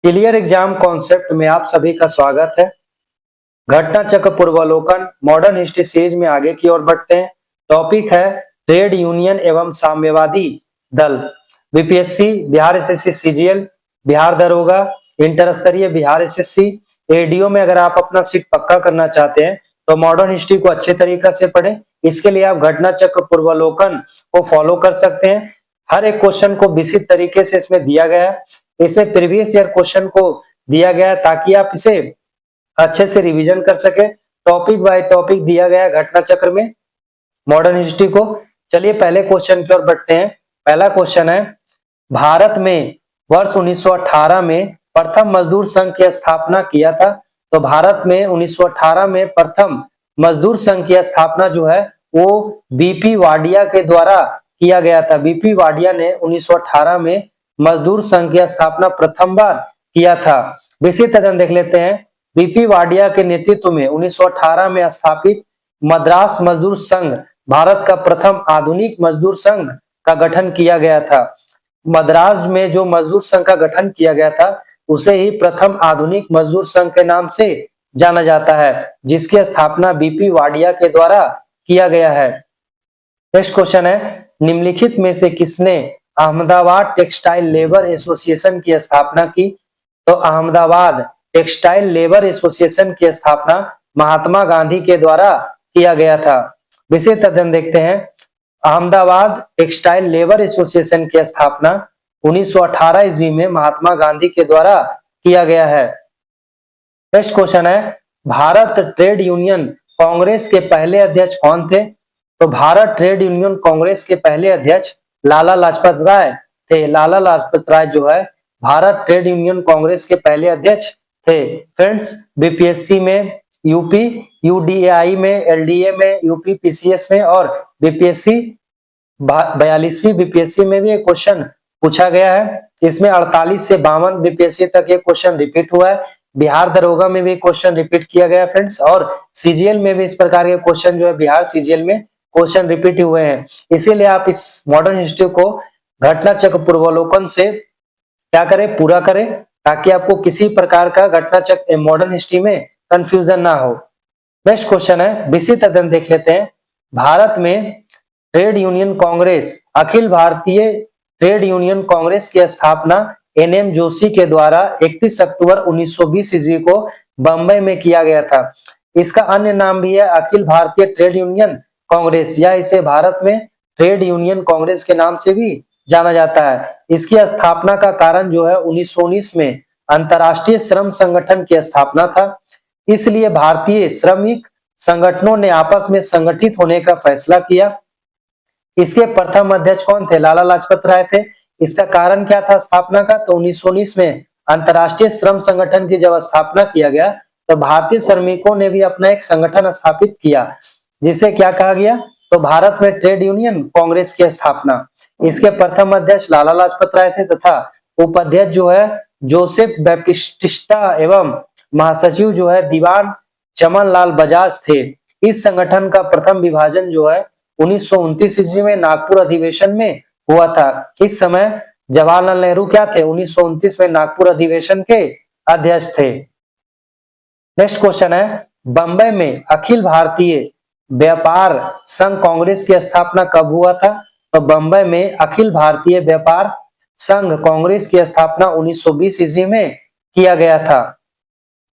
Clear exam concept में आप सभी का स्वागत है। घटना चक्र पूर्वावलोकन मॉडर्न हिस्ट्री सीरीज में आगे की ओर बढ़ते हैं। टॉपिक है ट्रेड यूनियन एवं साम्यवादी दल। BPSC, Bihar SSC CGL, Bihar दरोगा, इंटर स्तरीय बिहार एसएससी, एडीओ में अगर आप अपना सीट पक्का करना चाहते हैं तो मॉडर्न हिस्ट्री को अच्छे तरीके से पढ़ें। इसके लिए आप घटना चक्र पूर्वावलोकन को फॉलो कर सकते हैं। हर एक क्वेश्चन को विशिष्ट तरीके से इसमें दिया गया है। इसमें प्रीवियस ईयर क्वेश्चन को दिया गया है ताकि आप इसे अच्छे से रिवीजन कर सके। टॉपिक बाय टॉपिक दिया गया है घटना चक्र में मॉडर्न हिस्ट्री को। चलिए पहले क्वेश्चन की ओर बढ़ते हैं। पहला क्वेश्चन है, भारत में वर्ष 1918 में प्रथम मजदूर संघ की स्थापना किया था। तो भारत में 1918 में प्रथम मजदूर संघ की स्थापना जो है वो बीपी वाडिया के द्वारा किया गया था। बीपी वाडिया ने 1918 में मजदूर संघ की स्थापना प्रथम बार किया था। विशिष्ट अध्ययन देख लेते हैं। बीपी वाडिया के नेतृत्व में 1918 में स्थापित मद्रास मजदूर संघ भारत का प्रथम आधुनिक मजदूर संघ का गठन किया गया था। मद्रास में जो मजदूर संघ का गठन किया गया था उसे ही प्रथम आधुनिक मजदूर संघ के नाम से जाना जाता है, जिसकी स्थापना बीपी वाडिया के द्वारा किया गया है। नेक्स्ट क्वेश्चन है, निम्नलिखित में से किसने अहमदाबाद टेक्सटाइल लेबर एसोसिएशन की स्थापना की? तो अहमदाबाद टेक्सटाइल लेबर एसोसिएशन की स्थापना महात्मा गांधी के द्वारा किया गया था। विशेष अध्ययन देखते हैं। अहमदाबाद टेक्सटाइल लेबर एसोसिएशन की स्थापना 1918 ईस्वी में महात्मा गांधी के द्वारा किया गया है। नेक्स्ट क्वेश्चन है, भारत ट्रेड यूनियन कांग्रेस के पहले अध्यक्ष कौन थे? तो भारत ट्रेड यूनियन कांग्रेस के पहले अध्यक्ष लाला लाजपत राय थे। लाला लाजपत राय जो है भारत ट्रेड यूनियन कांग्रेस के पहले अध्यक्ष थे। फ्रेंड्स, बीपीएससी में, यूपी यूडीएआई में, एलडीए में, यूपी पीसीएस में और बीपीएससी 42वीं बीपीएससी में भी एक क्वेश्चन पूछा गया है। इसमें 48 से 52 बीपीएससी तक ये क्वेश्चन रिपीट हुआ है। बिहार दरोगा में भी क्वेश्चन रिपीट किया गया फ्रेंड्स, और सीजीएल में भी इस प्रकार के क्वेश्चन जो है बिहार सीजीएल में क्वेश्चन रिपीट हुए हैं। इसीलिए आप इस मॉडर्न हिस्ट्री को घटना चक्र पूर्वावलोकन से क्या करें, पूरा करें, ताकि आपको किसी प्रकार का घटना चक्र मॉडर्न हिस्ट्री में कंफ्यूजन ना हो। नेक्स्ट क्वेश्चन है, विशिष्ट अध्ययन देख लेते हैं। भारत में trade union Congress, Akhil Bharatiya trade union Congress की स्थापना एनएम जोशी के द्वारा 31 अक्टूबर 1920 ईस्वी को बंबई में किया गया था। इसका अन्य नाम भी है अखिल भारतीय ट्रेड यूनियन कांग्रेस, या इसे भारत में ट्रेड यूनियन कांग्रेस के नाम से भी जाना जाता है। इसकी स्थापना का कारण जो है 1919 में अंतर्राष्ट्रीय श्रम संगठन की स्थापना था। इसलिए भारतीय श्रमिक संगठनों ने आपस में संगठित होने का फैसला किया। इसके प्रथम अध्यक्ष कौन थे? लाला लाजपत राय थे। इसका कारण क्या था स्थापना का? तो 1919 में अंतर्राष्ट्रीय श्रम संगठन की जब स्थापना किया गया तो भारतीय श्रमिकों ने भी अपना एक संगठन स्थापित किया, जिसे क्या कहा गया? तो भारत में ट्रेड यूनियन कांग्रेस की स्थापना। इसके प्रथम अध्यक्ष लाला लाजपत राय थे तथा उपाध्यक्ष जो है जोसेफ बैप्टिस्टा एवं महासचिव जो है दीवान चमन लाल बजाज थे। इस संगठन का प्रथम विभाजन जो है 1929 ईस्वी में नागपुर अधिवेशन में हुआ था। इस समय जवाहरलाल नेहरू क्या थे? 1929 में नागपुर अधिवेशन के अध्यक्ष थे। नेक्स्ट क्वेश्चन है, बंबई में अखिल भारतीय व्यापार संघ कांग्रेस की स्थापना कब हुआ था? तो बंबई में अखिल भारतीय व्यापार संघ कांग्रेस की स्थापना 1920 ईस्वी में किया गया था।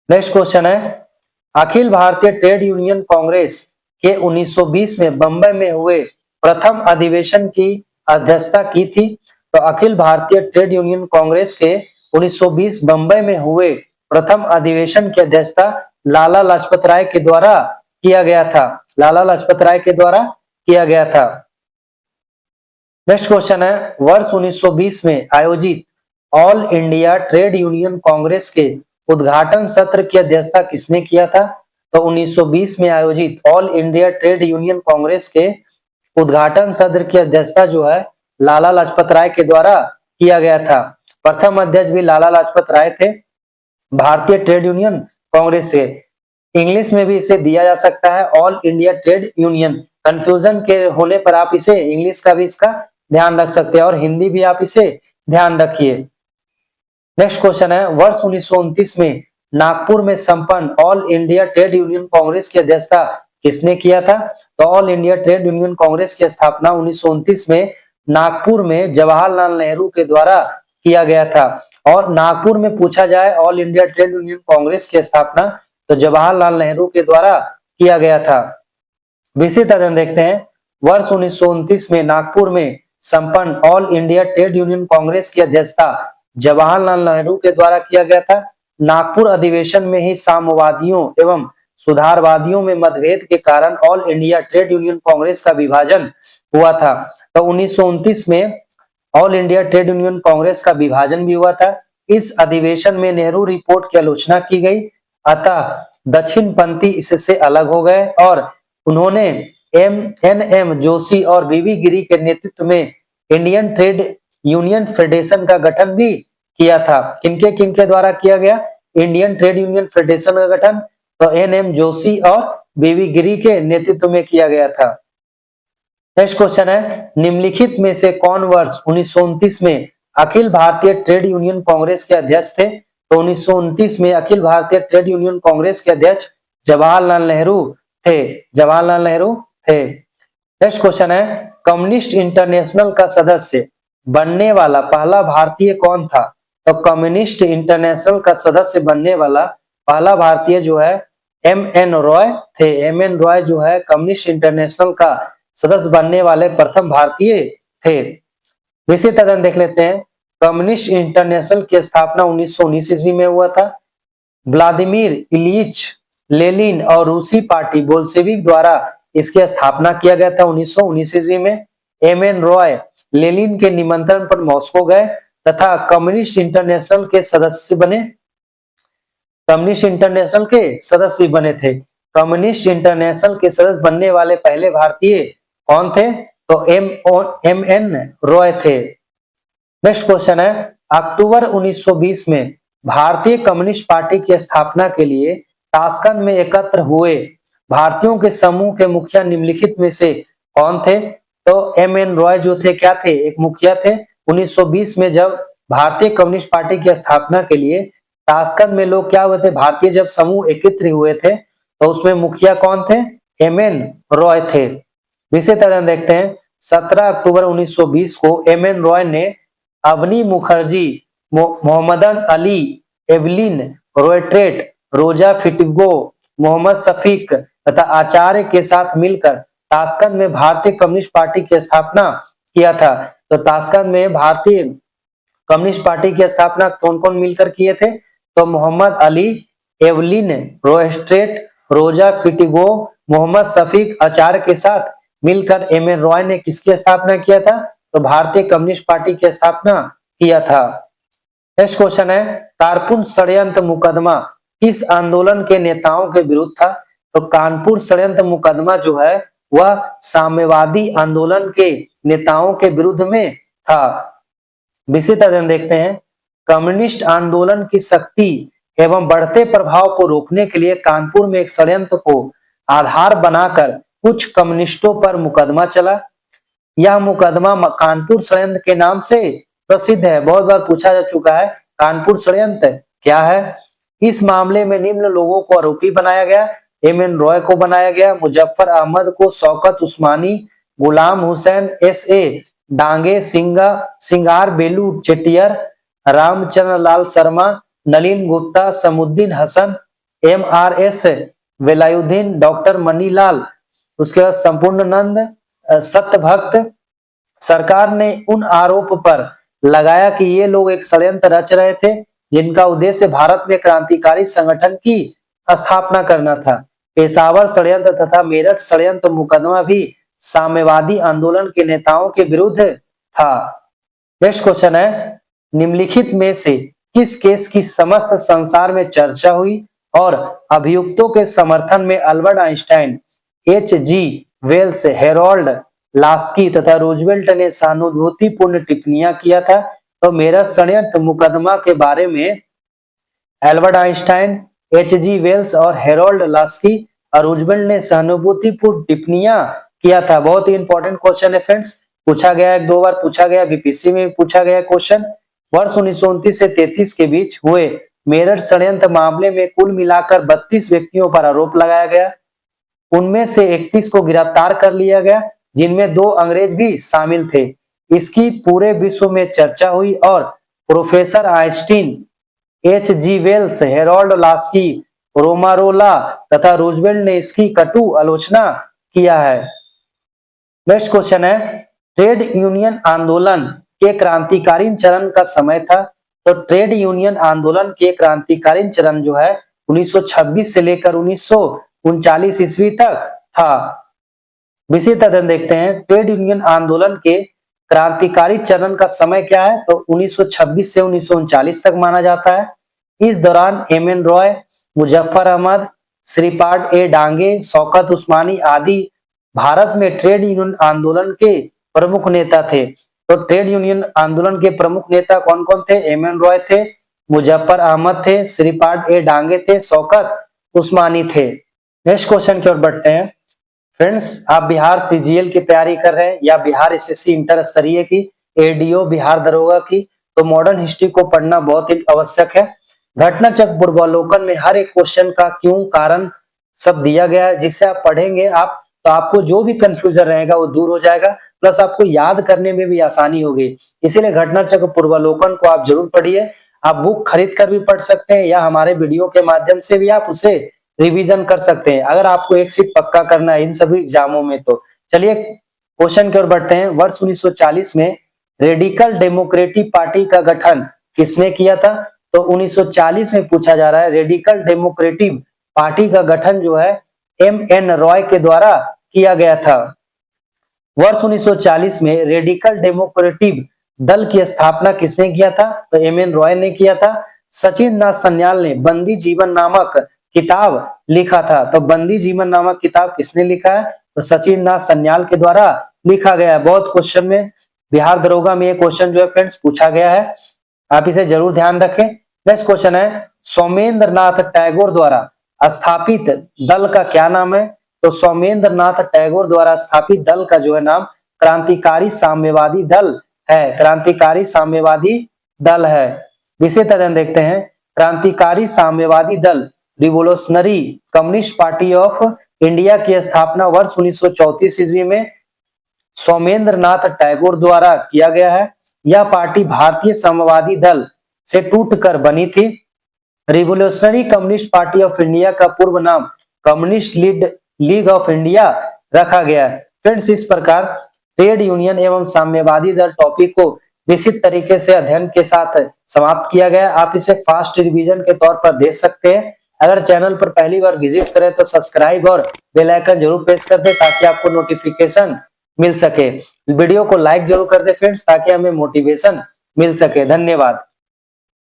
नेक्स्ट क्वेश्चन है, अखिल भारतीय ट्रेड यूनियन कांग्रेस के 1920 में बंबई में हुए प्रथम अधिवेशन की अध्यक्षता की थी। तो अखिल भारतीय ट्रेड यूनियन कांग्रेस के 1920 बंबई में हुए प्रथम अधिवेशन की अध्यक्षता लाला लाजपत राय के द्वारा किया गया था। लाला लाजपत राय के द्वारा किया गया था। नेक्स्ट क्वेश्चन है, वर्ष 1920 में आयोजित all India trade union Congress के उद्घाटन सत्र की अध्यक्षता किसने किया था? तो 1920 में आयोजित all India trade union Congress के उद्घाटन सत्र की अध्यक्षता जो है लाला लाजपत राय के द्वारा किया गया था। प्रथम अध्यक्ष भी लाला लाजपत राय थे भारतीय ट्रेड यूनियन कांग्रेस से। इंग्लिश में भी इसे दिया जा सकता है all India trade union. Confusion के होने पर आप इसे इंग्लिश का भी इसका ध्यान रख सकते हैं और हिंदी भी आप इसे ध्यान रखिए। नेक्स्ट क्वेश्चन है, वर्ष 1929 में नागपुर में संपन्न all India trade union Congress की अध्यक्षता किसने किया था? तो all India trade union Congress की स्थापना 1929 में नागपुर में जवाहरलाल नेहरू के द्वारा किया गया था। और नागपुर में पूछा जाए all India trade union Congress की स्थापना, तो जवाहरलाल नेहरू के द्वारा किया गया था। विशेष अध्ययन देखते हैं, वर्ष 1929 में नागपुर में संपन्न all India trade union Congress की अध्यक्षता जवाहरलाल नेहरू के द्वारा किया गया था। नागपुर अधिवेशन में ही साम्यवादियों एवं सुधारवादियों में मतभेद के कारण all India trade union Congress का विभाजन हुआ था। तो 1929 में all India trade union Congress का विभाजन भी हुआ था। इस अधिवेशन में नेहरू रिपोर्ट की आलोचना की गई, अतः दक्षिणपंथी इससे अलग हो गए और उन्होंने एम जोशी और बीवी गिरी के नेतृत्व में इंडियन ट्रेड यूनियन फेडरेशन का गठन भी किया था। किनके किनके द्वारा किया गया? इंडियन ट्रेड यूनियन फेडरेशन का गठन तो एम जोशी और बीवी गिरी के नेतृत्व में किया गया था। नेक्स्ट क्वेश्चन है, निम्नलिखित में से कौन वर्ष 1929 में अखिल भारतीय ट्रेड यूनियन कांग्रेस के अध्यक्ष थे? तो 1929 में अखिल भारतीय ट्रेड यूनियन कांग्रेस के अध्यक्ष जवाहरलाल नेहरू थे। जवाहरलाल नेहरू थे। नेक्स्ट क्वेश्चन है, कम्युनिस्ट इंटरनेशनल का सदस्य बनने वाला पहला भारतीय कौन था? तो कम्युनिस्ट इंटरनेशनल का सदस्य बनने वाला पहला भारतीय जो है एम.एन. रॉय थे। एम.एन. रॉय जो है कम्युनिस्ट इंटरनेशनल का सदस्य बनने वाले प्रथम भारतीय थे। विशेष अध्ययन देख लेते हैं, कम्युनिस्ट इंटरनेशनल की स्थापना 1919 ईस्वी में हुआ था। व्लादिमीर इलिच लेनिन और रूसी पार्टी बोल्शेविक द्वारा इसकी स्थापना किया गया था 1919 ईस्वी में। एम.एन. रॉय लेनिन के निमंत्रण पर मॉस्को गए तथा कम्युनिस्ट इंटरनेशनल के सदस्य बने। कम्युनिस्ट इंटरनेशनल के सदस्य भी बने थे। कम्युनिस्ट इंटरनेशनल के सदस्य बनने वाले पहले भारतीय कौन थे? तो एम.एन. रॉय थे। नेक्स्ट क्वेश्चन है, अक्टूबर 1920 में भारतीय कम्युनिस्ट पार्टी की स्थापना के लिए ताशकंद में एकत्र हुए भारतीयों के समूह के मुखिया निम्नलिखित में से कौन थे? तो एम.एन. रॉय जो थे क्या थे? एक मुखिया थे। 1920 में जब भारतीय कम्युनिस्ट पार्टी की स्थापना के लिए ताशकंद में लोग क्या हुए थे? भारतीय जब समूह एकत्र हुए थे तो उसमें मुखिया कौन थे? एम.एन. रॉय थे। विशेष अध्ययन देखते हैं, 17 अक्टूबर 1920 को एम.एन. रॉय ने अवनी मुखर्जी, मोहम्मदन अली, एवलिन रोयट्रेट, रोजा फिटिगो, मोहम्मद शफीक तथा आचार्य के साथ मिलकर ताशकंद में भारतीय कम्युनिस्ट पार्टी की स्थापना किया था। तो ताशकंद में भारतीय कम्युनिस्ट पार्टी की स्थापना कौन कौन मिलकर किए थे? तो मोहम्मद अली, एवलिन रोयट्रेट, रोजा फिटिगो, मोहम्मद शफीक, आचार्य के साथ मिलकर एम.एन. रॉय ने किसकी स्थापना किया था? तो भारतीय कम्युनिस्ट पार्टी की स्थापना किया था। नेक्स्ट क्वेश्चन है, कानपुर षड्यंत्र मुकदमा किस आंदोलन के नेताओं के विरुद्ध था? तो कानपुर षड्यंत्र मुकदमा जो है वह साम्यवादी आंदोलन के नेताओं के विरुद्ध में था। विशेष अध्ययन देखते हैं, कम्युनिस्ट आंदोलन की शक्ति एवं बढ़ते प्रभाव को रोकने के लिए कानपुर में एक षड्यंत्र को आधार बनाकर कुछ कम्युनिस्टों पर मुकदमा चला। यह मुकदमा कानपुर षड्यंत्र के नाम से प्रसिद्ध है, बहुत बार पूछा जा चुका है। कानपुर षड्यंत्र क्या है? इस मामले में निम्न लोगों को आरोपी बनाया गया। एम.एन. रॉय को बनाया गया, मुजफ्फर अहमद को, शौकत उस्मानी, गुलाम हुसैन, एस.ए. डांगे, सिंगार बेलू चेटियर, रामचंद्र लाल शर्मा, नलिन गुप्ता, समुद्दीन हसन, एम.आर.एस. वेलायुद्दीन, डॉक्टर मनीलाल, उसके बाद संपूर्ण नंद, सत्यभक्त। सरकार ने उन आरोप पर लगाया कि ये लोग एक षड्यंत्र रच रहे थे जिनका उद्देश्य भारत में क्रांतिकारी संगठन की स्थापना करना था। पेशावर षड्यंत्र तथा मेरठ षड्यंत्र मुकदमा भी साम्यवादी आंदोलन के नेताओं के विरुद्ध था। नेक्स्ट क्वेश्चन है, निम्नलिखित में से किस केस की समस्त संसार में चर्चा हुई और अभियुक्तों के समर्थन में Albert Einstein, H G. Wells, Harold Laski तथा रूजवेल्ट ने सहानुभूतिपूर्ण टिप्पणियां किया था? तो मेरठ षड्यंत्र मुकदमा के बारे में अल्बर्ट आइंस्टाइन, एच.जी. वेल्स और हेरोल्ड लास्की और रूजवेल्ट ने सहानुभूतिपूर्ण टिप्पणियां किया था। बहुत ही इंपॉर्टेंट क्वेश्चन है फ्रेंड्स, पूछा गया, एक दो बार पूछा गया, बीपीएससी में पूछा गया क्वेश्चन। वर्ष 1929 से 33 के बीच हुए मेरठ षड्यंत्र मामले में कुल मिलाकर 32 व्यक्तियों पर आरोप लगाया गया। उनमें से 31 को गिरफ्तार कर लिया गया, जिनमें 2 अंग्रेज भी शामिल थे। इसकी पूरे विश्व में चर्चा हुई और professor Einstein, H.G. Wells, Harold Laski, Romain Rolland तथा रूजवेल्ट ने इसकी कटु आलोचना किया है। नेक्स्ट क्वेश्चन है, ट्रेड यूनियन आंदोलन के क्रांतिकारी चरण का समय था। तो ट्रेड यूनियन आंदोलन के क्रांतिकारी चरण जो है 1926 से लेकर 1939 ईस्वी तक था। इसी तरह देखते हैं ट्रेड यूनियन आंदोलन के क्रांतिकारी चरण का समय क्या है, तो 1926 से 1939 तक माना जाता है। इस दौरान M.N. रॉय, मुजफ्फर अहमद, श्रीपाद ए डांगे, शौकत उस्मानी आदि भारत में ट्रेड यूनियन आंदोलन के प्रमुख नेता थे। तो ट्रेड यूनियन आंदोलन के प्रमुख नेता कौन कौन थे? M.N. रॉय थे, मुजफ्फर अहमद थे, श्रीपाद ए डांगे थे, शौकत उस्मानी थे। नेक्स्ट क्वेश्चन की ओर बढ़ते हैं। फ्रेंड्स, आप बिहार CGL की तैयारी कर रहे हैं या बिहार SSC इंटर स्तरीय की, ADO बिहार दरोगा की, तो मॉडर्न हिस्ट्री को पढ़ना बहुत ही आवश्यक है। घटना चक्र पूर्वावलोकन में हर एक क्वेश्चन का क्यों, कारण सब दिया गया है, जिससे आप पढ़ेंगे आप तो आपको जो भी कंफ्यूजन रहेगा वो दूर हो जाएगा, प्लस आपको याद करने में भी आसानी होगी। इसीलिए घटना चक्र पूर्वावलोकन को आप जरूर पढ़िए। आप बुक खरीद कर भी पढ़ सकते हैं या हमारे वीडियो के माध्यम से भी आप उसे रिवीजन कर सकते हैं, अगर आपको एक सीट पक्का करना है इन सभी एग्जामों में। तो चलिए क्वेश्चन की ओर बढ़ते हैं। वर्ष 1940 में रेडिकल डेमोक्रेटिक पार्टी का गठन किसने किया था? तो 1940 में पूछा जा रहा है, रेडिकल डेमोक्रेटिक पार्टी का गठन जो है M.N. रॉय के द्वारा किया गया था। वर्ष 1940 में रेडिकल डेमोक्रेटिक दल की स्थापना किसने किया था? तो M.N. रॉय ने किया था। सचिन नाथ सन्याल ने बंदी जीवन नामक किताब लिखा था। तो बंदी जीवन नामक किताब किसने लिखा है? तो सचिन नाथ सन्याल के द्वारा लिखा गया है। बहुत क्वेश्चन में बिहार दरोगा में ये क्वेश्चन जो है फ्रेंड्स पूछा गया है, आप इसे जरूर ध्यान रखें। नेक्स्ट क्वेश्चन है, सौमेंद्र नाथ टैगोर द्वारा स्थापित दल का क्या नाम है? तो सौमेंद्र नाथ टैगोर द्वारा स्थापित दल का जो है नाम क्रांतिकारी साम्यवादी दल है। क्रांतिकारी साम्यवादी दल है। इसी तरह देखते हैं, क्रांतिकारी साम्यवादी दल revolutionary communist party of India की स्थापना वर्ष 1934 ईस्वी में सौमेंद्र नाथ टैगोर द्वारा किया गया है। यह पार्टी भारतीय साम्यवादी दल से टूटकर बनी थी। Revolutionary communist party of India का पूर्व नाम कम्युनिस्ट लीग ऑफ इंडिया रखा गया है। फ्रेंड्स, इस प्रकार ट्रेड यूनियन एवं साम्यवादी दल टॉपिक को विस्तृत तरीके से अध्ययन के साथ समाप्त किया गया। आप इसे फास्ट रिवीजन के तौर पर देख सकते हैं। अगर चैनल पर पहली बार विजिट करें तो सब्सक्राइब और बेल आइकन जरूर प्रेस कर दें ताकि आपको नोटिफिकेशन मिल सके। वीडियो को लाइक जरूर कर दें फ्रेंड्स ताकि हमें मोटिवेशन मिल सके। धन्यवाद।